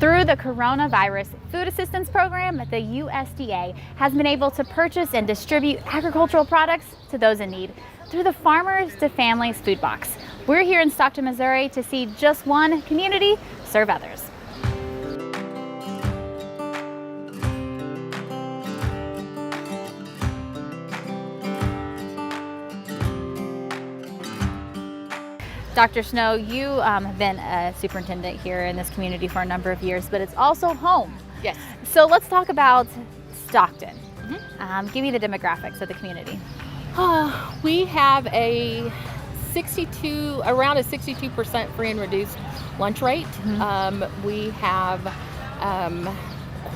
Through the Coronavirus Food Assistance Program, the USDA has been able to purchase and distribute agricultural products to those in need through the Farmers to Families Food Box. We're here in Stockton, Missouri to see just one community serve others. Dr. Snow, you have been a superintendent here in this community for a number of years, but it's also home. Yes. So let's talk about Stockton. Give me the demographics of the community. We have a around a 62% free and reduced lunch rate. We have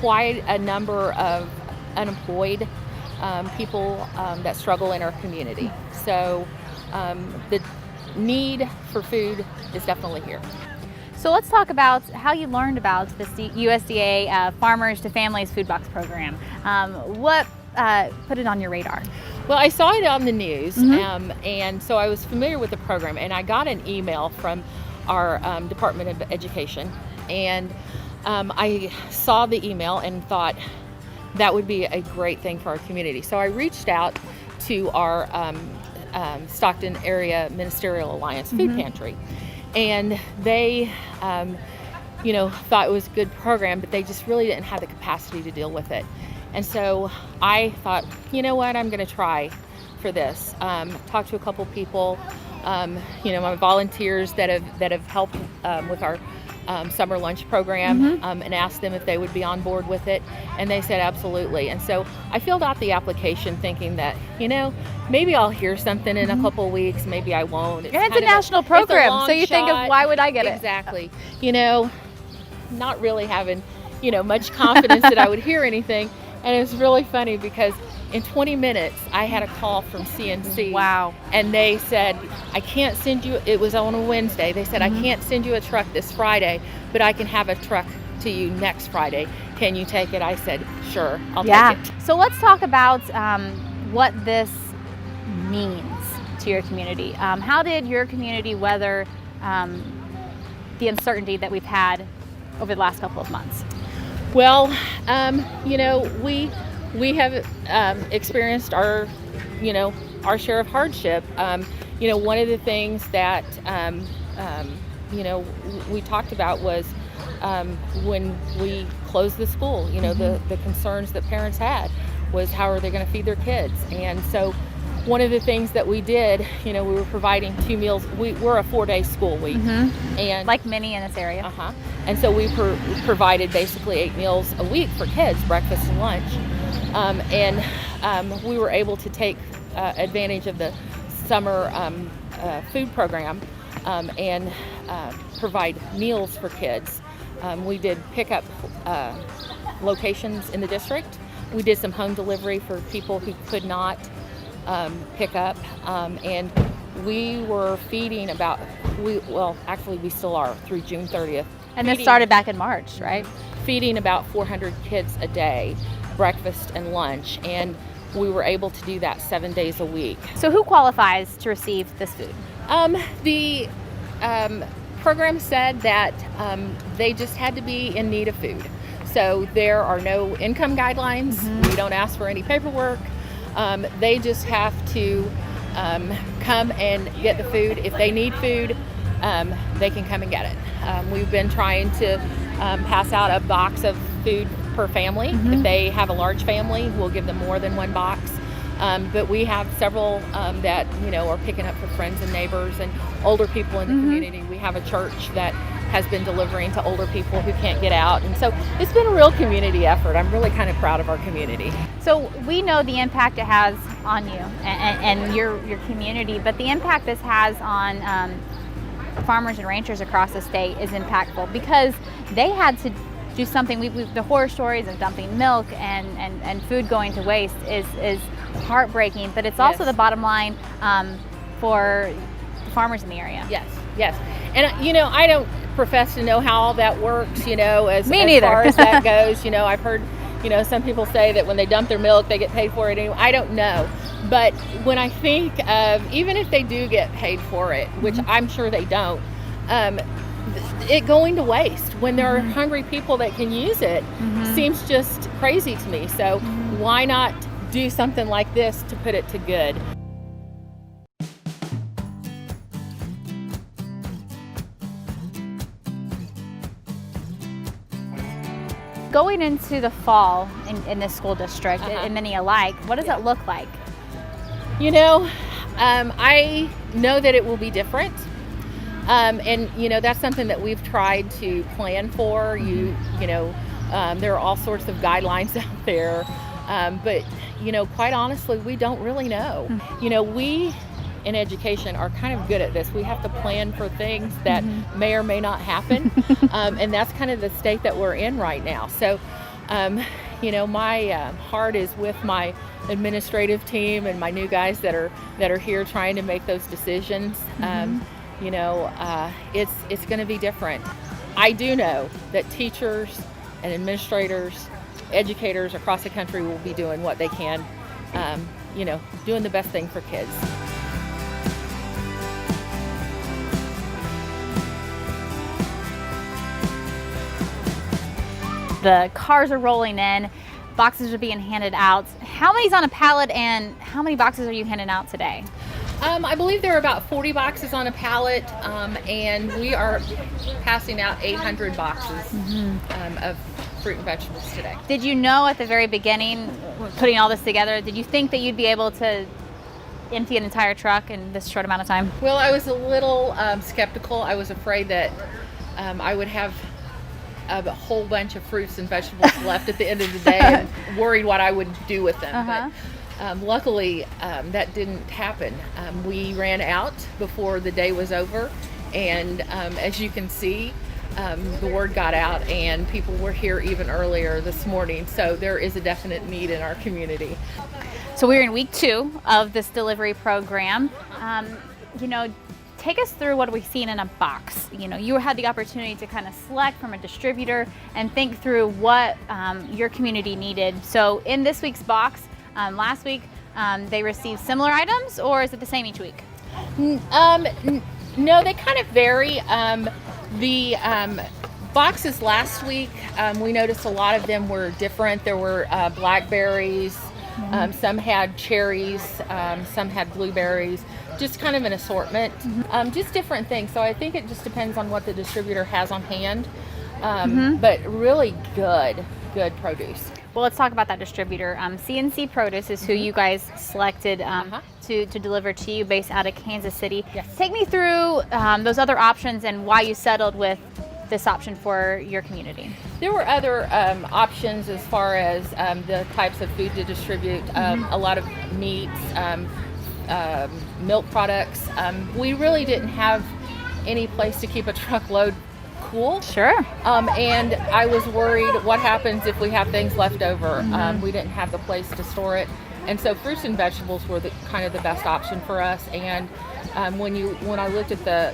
quite a number of unemployed people that struggle in our community. So the need for food is definitely here. So let's talk about how you learned about this USDA Farmers to Families Food Box Program. What put it on your radar? Well, I saw it on the news, and so I was familiar with the program, and I got an email from our Department of Education, and I saw the email and thought that would be a great thing for our community. So I reached out to our Stockton Area Ministerial Alliance Food Pantry, and they thought it was a good program, but they just really didn't have the capacity to deal with it. And so I thought, you know what, I'm going to try for this. Talked to a couple people, my volunteers that have helped with our summer lunch program, and asked them if they would be on board with it, and they said absolutely. And so I filled out the application thinking that, maybe I'll hear something in a couple of weeks, maybe I won't. It's a national program, so you think of, why would I get it? Exactly. Not really having, much confidence that I would hear anything. And it was really funny because in 20 minutes, I had a call from CNC. Wow. And they said, I can't send you, it was on a Wednesday. They said, I can't send you a truck this Friday, but I can have a truck to you next Friday. Can you take it? I said, sure, I'll take it. So let's talk about what this means to your community. How did your community weather the uncertainty that we've had over the last couple of months? Well, we have experienced our share of hardship. One of the things that we talked about was when we closed the school. The concerns that parents had was how are they going to feed their kids, and so one of the things that we did, we were providing 2 meals. We're a 4-day school week, and like many in this area. And so we provided basically 8 meals a week for kids, breakfast and lunch. And we were able to take advantage of the summer food program and provide meals for kids. We did pickup locations in the district. We did some home delivery for people who could not pick up, and we were feeding we still are through June 30th. And this started back in March, right? Feeding about 400 kids a day, breakfast and lunch, and we were able to do that 7 days a week. So who qualifies to receive this food? The program said that they just had to be in need of food. So there are no income guidelines. We don't ask for any paperwork. They just have to come and get the food. If they need food, they can come and get it. We've been trying to pass out a box of food per family. If they have a large family, we'll give them more than 1 box. But we have several that are picking up for friends and neighbors and older people in the community. We have a church that has been delivering to older people who can't get out, and so it's been a real community effort. I'm really kind of proud of our community. So we know the impact it has on you and your community, but the impact this has on farmers and ranchers across the state is impactful because they had to do something. The horror stories of dumping milk and food going to waste is heartbreaking, but it's also the bottom line for the farmers in the area. Yes. And I don't profess to know how all that works, as far as that goes. I've heard, some people say that when they dump their milk, they get paid for it anyway. I don't know. But when I think of, even if they do get paid for it, which I'm sure they don't, it going to waste when there are hungry people that can use it seems just crazy to me. So why not do something like this to put it to good? Going into the fall in this school district and many alike, what does it look like? You know, I know that it will be different. And you know, that's something that we've tried to plan for. You know, there are all sorts of guidelines out there, but you know, quite honestly, we don't really know. You know, we in education are kind of good at this. We have to plan for things that may or may not happen, and that's kind of the state that we're in right now. So, you know, my heart is with my administrative team and my new guys that are here trying to make those decisions. You know, it's going to be different. I do know that teachers and administrators, educators across the country will be doing what they can, you know, doing the best thing for kids. The cars are rolling in, boxes are being handed out. How many's on a pallet and how many boxes are you handing out today? I believe there are about 40 boxes on a pallet, and we are passing out 800 boxes of fruit and vegetables today. Did you know at the very beginning, putting all this together, did you think that you'd be able to empty an entire truck in this short amount of time? Well, I was a little skeptical. I was afraid that I would have a whole bunch of fruits and vegetables left at the end of the day and worried what I would do with them. But luckily, that didn't happen. We ran out before the day was over, and as you can see, the word got out and people were here even earlier this morning. So there is a definite need in our community. So we're in week 2 of this delivery program. You know, take us through what we've seen in a box. You know, you had the opportunity to kind of select from a distributor and think through what your community needed. So in this week's box, last week, they received similar items, or is it the same each week? No, they kind of vary. The boxes last week, we noticed a lot of them were different. There were blackberries, some had cherries, some had blueberries, just kind of an assortment, just different things. So I think it just depends on what the distributor has on hand, but really good produce. Well, let's talk about that distributor. CNC Produce is who you guys selected to deliver to you, based out of Kansas City. Yes. Take me through those other options and why you settled with this option for your community. There were other options as far as the types of food to distribute, a lot of meats, milk products. We really didn't have any place to keep a truckload cool. Sure. And I was worried what happens if we have things left over. We didn't have the place to store it. And so fruits and vegetables were kind of the best option for us. And when I looked at the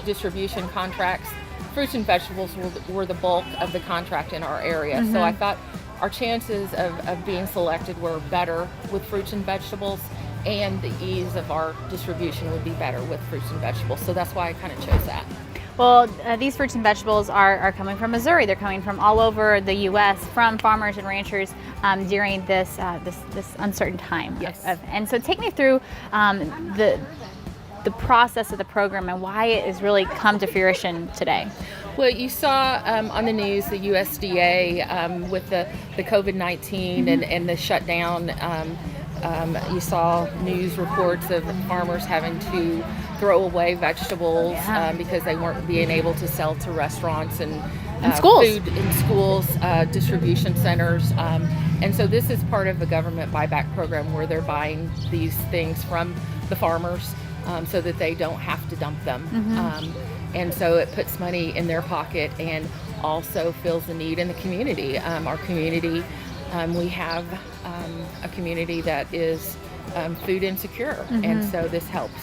distribution contracts, fruits and vegetables were the bulk of the contract in our area. So I thought our chances of being selected were better with fruits and vegetables, and the ease of our distribution would be better with fruits and vegetables. So that's why I kind of chose that. Well, these fruits and vegetables are coming from Missouri. They're coming from all over the U.S., from farmers and ranchers during this uncertain time. Yes. And so take me through the process of the program and why it has really come to fruition today. Well, you saw on the news the USDA with the COVID-19 and the shutdown. You saw news reports of farmers having to throw away vegetables because they weren't being able to sell to restaurants and schools. Food in schools, distribution centers. And so this is part of the government buyback program where they're buying these things from the farmers so that they don't have to dump them. And so it puts money in their pocket and also fills the need in the community. Our community, we have a community that is food insecure, and so this helps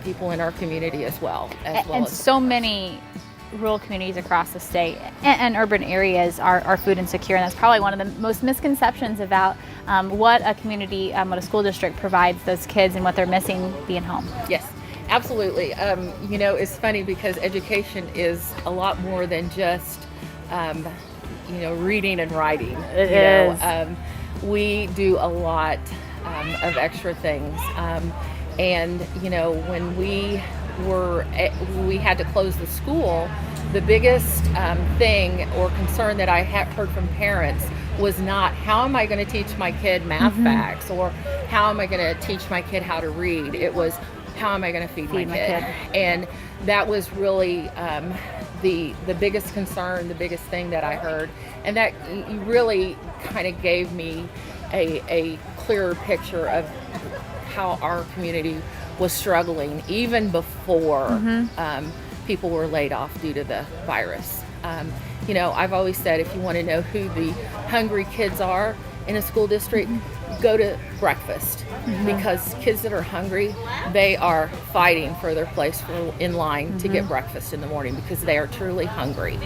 people in our community as well. And so many rural communities across the state and urban areas are food insecure, and that's probably one of the most misconceptions about what a community, what a school district provides those kids and what they're missing being home. Yes, Absolutely. It's funny because education is a lot more than just, reading and writing. It is. We do a lot of extra things. And when we had to close the school, the biggest thing or concern that I had heard from parents was not how am I going to teach my kid math facts, or how am I going to teach my kid how to read. It was, how am I going to feed my kid? And that was really the biggest concern, the biggest thing that I heard. And that really kind of gave me a clearer picture of how our community was struggling even before people were laid off due to the virus. I've always said, if you want to know who the hungry kids are in a school district, go to breakfast, because kids that are hungry, they are fighting for their place in line to get breakfast in the morning, because they are truly hungry.